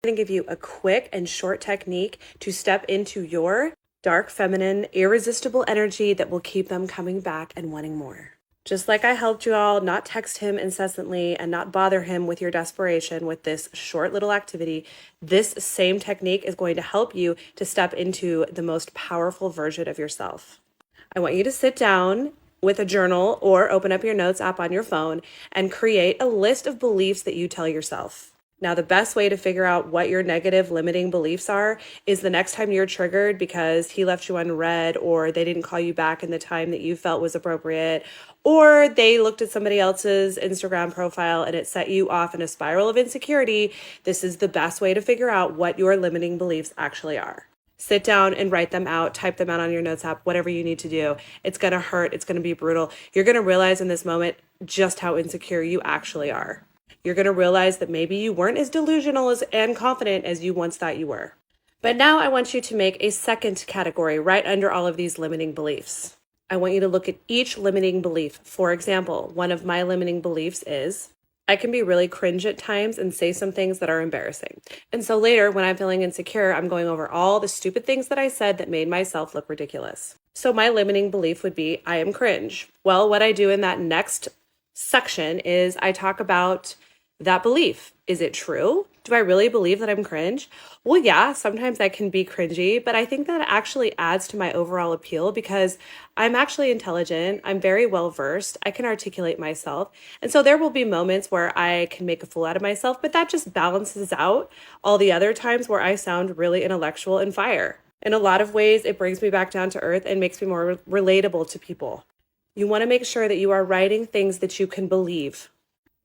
I'm going to give you a quick and short technique to step into your dark feminine, irresistible energy that will keep them coming back and wanting more. Just like I helped you all not text him incessantly and not bother him with your desperation with this short little activity, this same technique is going to help you to step into the most powerful version of yourself. I want you to sit down with a journal or open up your notes app on your phone and create a list of beliefs that you tell yourself. Now, the best way to figure out what your negative limiting beliefs are is the next time you're triggered because he left you unread, or they didn't call you back in the time that you felt was appropriate, or they looked at somebody else's Instagram profile and it set you off in a spiral of insecurity. This is the best way to figure out what your limiting beliefs actually are. Sit down and write them out, type them out on your notes app, whatever you need to do. It's going to hurt. It's going to be brutal. You're going to realize in this moment just how insecure you actually are. You're going to realize that maybe you weren't as delusional and confident as you once thought you were. But now I want you to make a second category right under all of these limiting beliefs. I want you to look at each limiting belief. For example, one of my limiting beliefs is I can be really cringe at times and say some things that are embarrassing. And so later when I'm feeling insecure, I'm going over all the stupid things that I said that made myself look ridiculous. So my limiting belief would be I am cringe. Well, what I do in that next section is I talk about that belief. Is it true? Do I really believe that I'm cringe? Well, yeah, sometimes I can be cringy, but I think that actually adds to my overall appeal because I'm actually intelligent. I'm very well versed. I can articulate myself. And so there will be moments where I can make a fool out of myself, but that just balances out all the other times where I sound really intellectual and fire. In a lot of ways, it brings me back down to earth and makes me more relatable to people. You want to make sure that you are writing things that you can believe.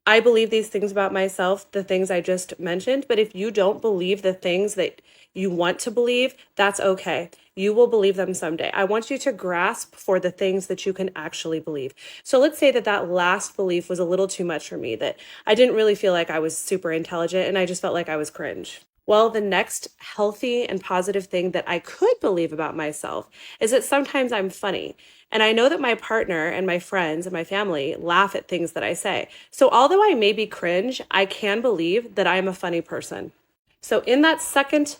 I believe these things about myself, the things I just mentioned, but if you don't believe the things that you want to believe, that's okay. You will believe them someday. I want you to grasp for the things that you can actually believe. So let's say that last belief was a little too much for me, that I didn't really feel like I was super intelligent and I just felt like I was cringe. Well, the next healthy and positive thing that I could believe about myself is that sometimes I'm funny. And I know that my partner and my friends and my family laugh at things that I say. So although I may be cringe, I can believe that I'm a funny person. So in that second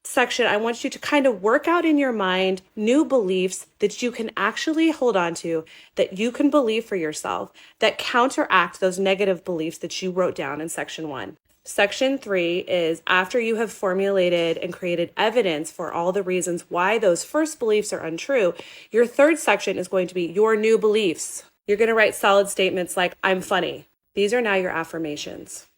section, I want you to kind of work out in your mind new beliefs that you can actually hold on to, that you can believe for yourself, that counteract those negative beliefs that you wrote down in section 1. Section 3 is after you have formulated and created evidence for all the reasons why those first beliefs are untrue, your third section is going to be your new beliefs. You're going to write solid statements like, I'm funny. These are now your affirmations.